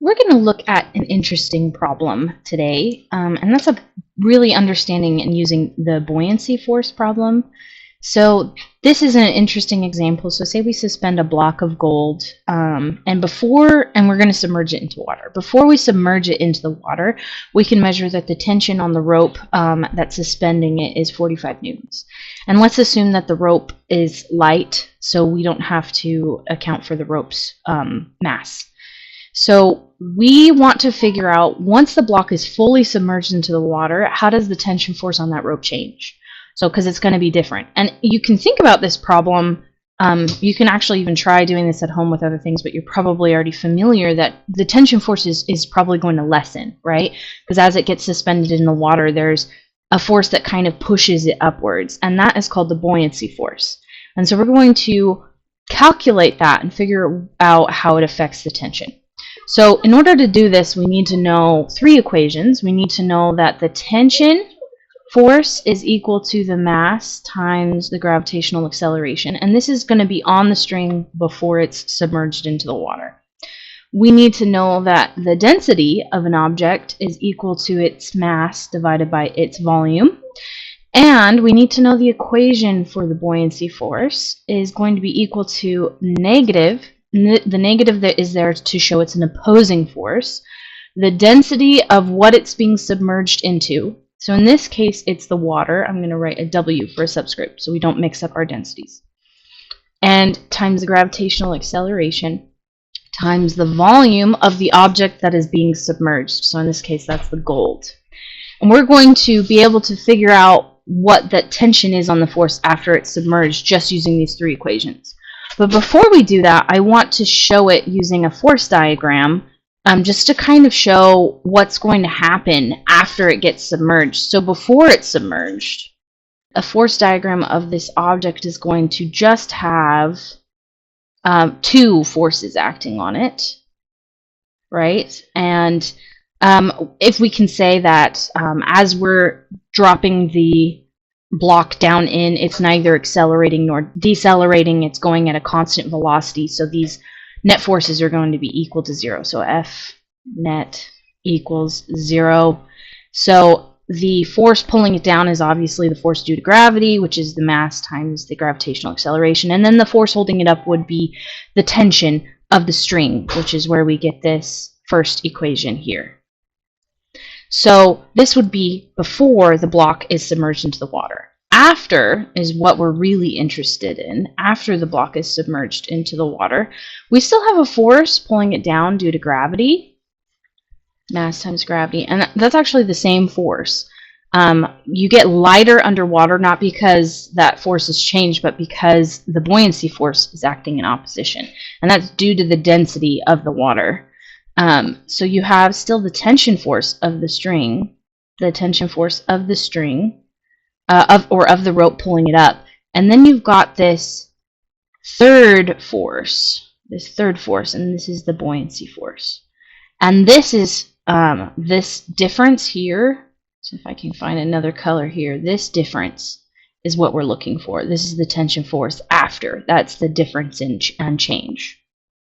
We're going to look at an interesting problem today, and that's a really understanding and using the buoyancy force problem. So this is an interesting example. So say we suspend a block of gold, and we're going to submerge it into water. Before we submerge it into the water, we can measure that the tension on the rope that's suspending it is 45 newtons. And let's assume that the rope is light, so we don't have to account for the rope's mass. So we want to figure out, once the block is fully submerged into the water, how does the tension force on that rope change? So, because it's going to be different. And you can think about this problem, you can actually even try doing this at home with other things, but you're probably already familiar that the tension force is probably going to lessen, right? Because as it gets suspended in the water, there's a force that kind of pushes it upwards, and that is called the buoyancy force. And so we're going to calculate that and figure out how it affects the tension. So in order to do this, we need to know three equations. We need to know that the tension force is equal to the mass times the gravitational acceleration. And this is going to be on the string before it's submerged into the water. We need to know that the density of an object is equal to its mass divided by its volume. And we need to know the equation for the buoyancy force is going to be equal to the negative that is there to show it's an opposing force, the density of what it's being submerged into. So in this case, it's the water. I'm going to write a W for a subscript so we don't mix up our densities. And times the gravitational acceleration times the volume of the object that is being submerged. So in this case, that's the gold. And we're going to be able to figure out what the tension is on the force after it's submerged just using these three equations. But before we do that, I want to show it using a force diagram just to kind of show what's going to happen after it gets submerged. So before it's submerged, a force diagram of this object is going to just have two forces acting on it, right? And if we can say that as we're dropping the block down in, it's neither accelerating nor decelerating, it's going at a constant velocity, so these net forces are going to be equal to 0. So F net equals 0. So the force pulling it down is obviously the force due to gravity, which is the mass times the gravitational acceleration, and then the force holding it up would be the tension of the string, which is where we get this first equation here. So this would be before the block is submerged into the water. After is what we're really interested in. After the block is submerged into the water, we still have a force pulling it down due to gravity, mass times gravity, and that's actually the same force. You get lighter underwater, not because that force has changed, but because the buoyancy force is acting in opposition, and that's due to the density of the water. So you have still the tension force of the string, of the rope pulling it up, and then you've got this third force, and this is the buoyancy force. And this is this difference here. So if I can find another color here, this difference is what we're looking for. This is the tension force after. That's the difference in change.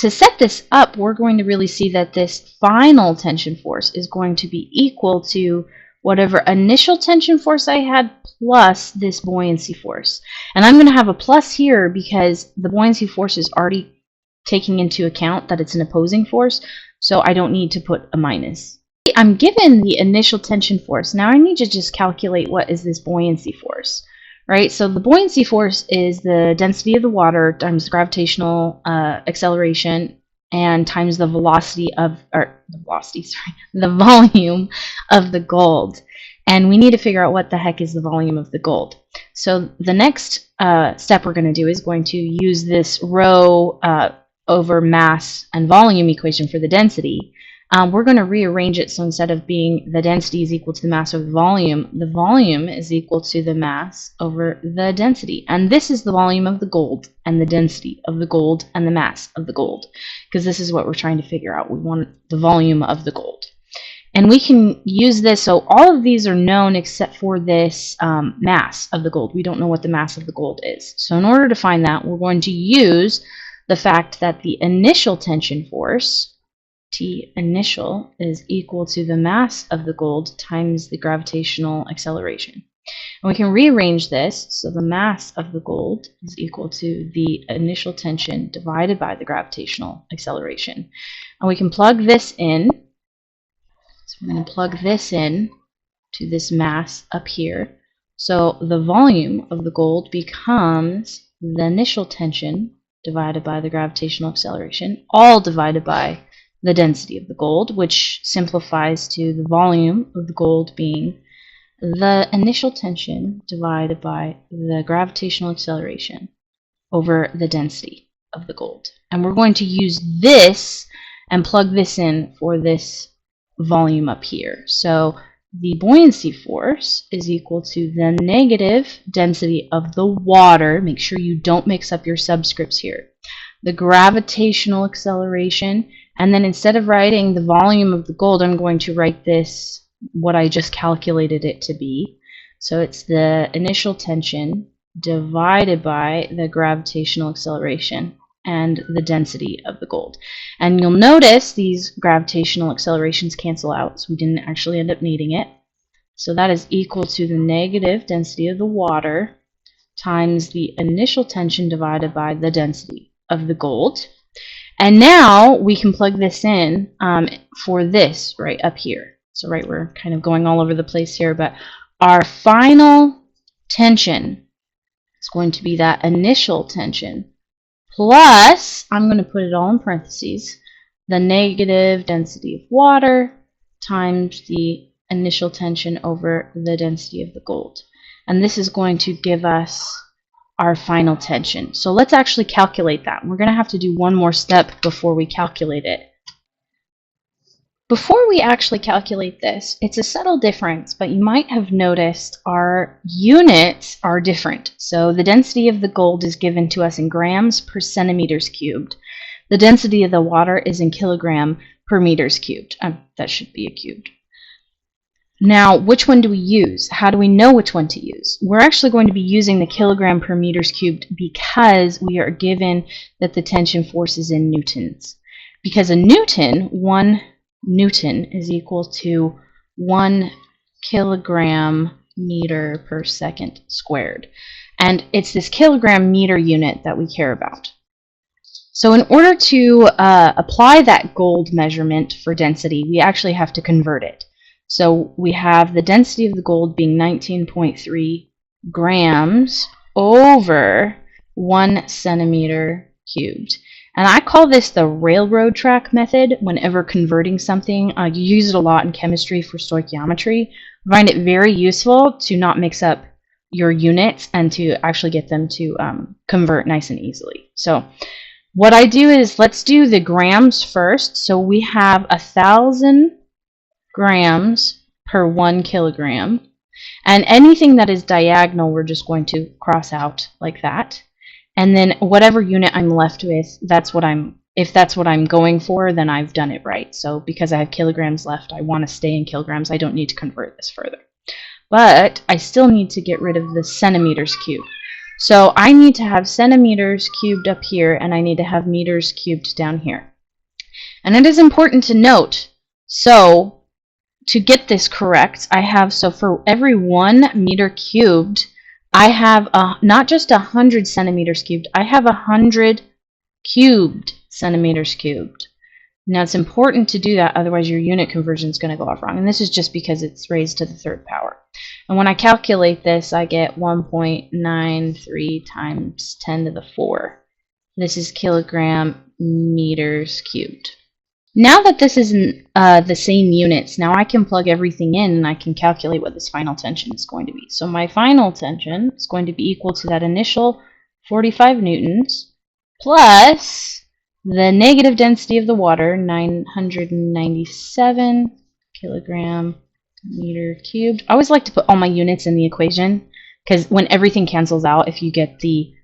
To set this up, we're going to really see that this final tension force is going to be equal to whatever initial tension force I had plus this buoyancy force. And I'm going to have a plus here because the buoyancy force is already taking into account that it's an opposing force, so I don't need to put a minus. I'm given the initial tension force. Now I need to just calculate what is this buoyancy force. Right, so the buoyancy force is the density of the water times the gravitational acceleration and times the the volume of the gold. And we need to figure out what the heck is the volume of the gold. So the next step we're going to do is going to use this rho over mass and volume equation for the density. We're going to rearrange it so instead of being the density is equal to the mass over the volume is equal to the mass over the density. And this is the volume of the gold and the density of the gold and the mass of the gold, because this is what we're trying to figure out. We want the volume of the gold. And we can use this, so all of these are known except for this mass of the gold. We don't know what the mass of the gold is. So in order to find that, we're going to use the fact that the initial tension force T initial is equal to the mass of the gold times the gravitational acceleration. And we can rearrange this so the mass of the gold is equal to the initial tension divided by the gravitational acceleration. And we can plug this in. So we're going to plug this in to this mass up here. So the volume of the gold becomes the initial tension divided by the gravitational acceleration, all divided by the density of the gold, which simplifies to the volume of the gold being the initial tension divided by the gravitational acceleration over the density of the gold. And we're going to use this and plug this in for this volume up here. So the buoyancy force is equal to the negative density of the water. Make sure you don't mix up your subscripts here. The gravitational acceleration, and then instead of writing the volume of the gold, I'm going to write this what I just calculated it to be. So it's the initial tension divided by the gravitational acceleration and the density of the gold. And you'll notice these gravitational accelerations cancel out, so we didn't actually end up needing it. So that is equal to the negative density of the water times the initial tension divided by the density of the gold. And now we can plug this in for this right up here. So right, we're kind of going all over the place here, but our final tension is going to be that initial tension plus, I'm going to put it all in parentheses, the negative density of water times the initial tension over the density of the gold. And this is going to give us our final tension. So let's actually calculate that. We're going to have to do one more step before we calculate it. Before we actually calculate this, it's a subtle difference, but you might have noticed our units are different. So the density of the gold is given to us in grams per centimeters cubed. The density of the water is in kilogram per meters cubed. That should be a cubed. Now, which one do we use? How do we know which one to use? We're actually going to be using the kilogram per meters cubed because we are given that the tension force is in newtons. Because a newton, 1 Newton is equal to 1 kilogram meter per second squared. And it's this kilogram meter unit that we care about. So in order to apply that gold measurement for density, we actually have to convert it. So we have the density of the gold being 19.3 grams over 1 centimeter cubed. And I call this the railroad track method whenever converting something. You use it a lot in chemistry for stoichiometry. I find it very useful to not mix up your units and to actually get them to convert nice and easily. So what I do is, let's do the grams first. So we have 1,000 grams per 1 kilogram. And anything that is diagonal, we're just going to cross out like that. And then whatever unit I'm left with, if that's what I'm going for, then I've done it right. So because I have kilograms left, I want to stay in kilograms. I don't need to convert this further. But I still need to get rid of the centimeters cubed. So I need to have centimeters cubed up here, and I need to have meters cubed down here. And it is important to note, so to get this correct, so for every 1 meter cubed, I have not just 100 centimeters cubed, I have 100 cubed centimeters cubed. Now it's important to do that, otherwise your unit conversion is going to go off wrong. And this is just because it's raised to the 3rd power. And when I calculate this, I get 1.93 times 10 to the 4. This is kilogram meters cubed. Now that this is the same units, now I can plug everything in and I can calculate what this final tension is going to be. So my final tension is going to be equal to that initial 45 newtons plus the negative density of the water, 997 kilogram meter cubed. I always like to put all my units in the equation because when everything cancels out, if you get the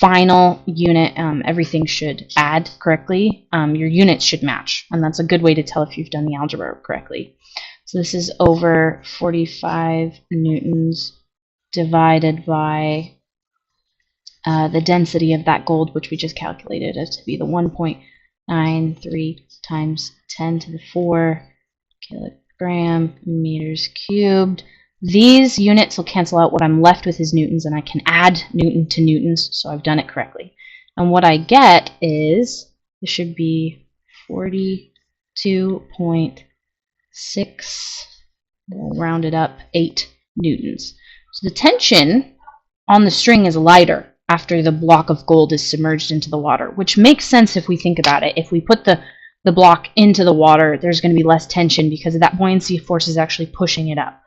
final unit, everything should add correctly. Your units should match, and that's a good way to tell if you've done the algebra correctly. So this is over 45 newtons divided by the density of that gold, which we just calculated as to be the 3 times 10 to the 4 kilogram meters cubed. These units will cancel out. What I'm left with is newtons, and I can add newton to newtons, so I've done it correctly. And what I get is, this should be 42.6, we'll round it up, 8 newtons. So the tension on the string is lighter after the block of gold is submerged into the water, which makes sense if we think about it. If we put the block into the water, there's going to be less tension because that buoyancy force is actually pushing it up.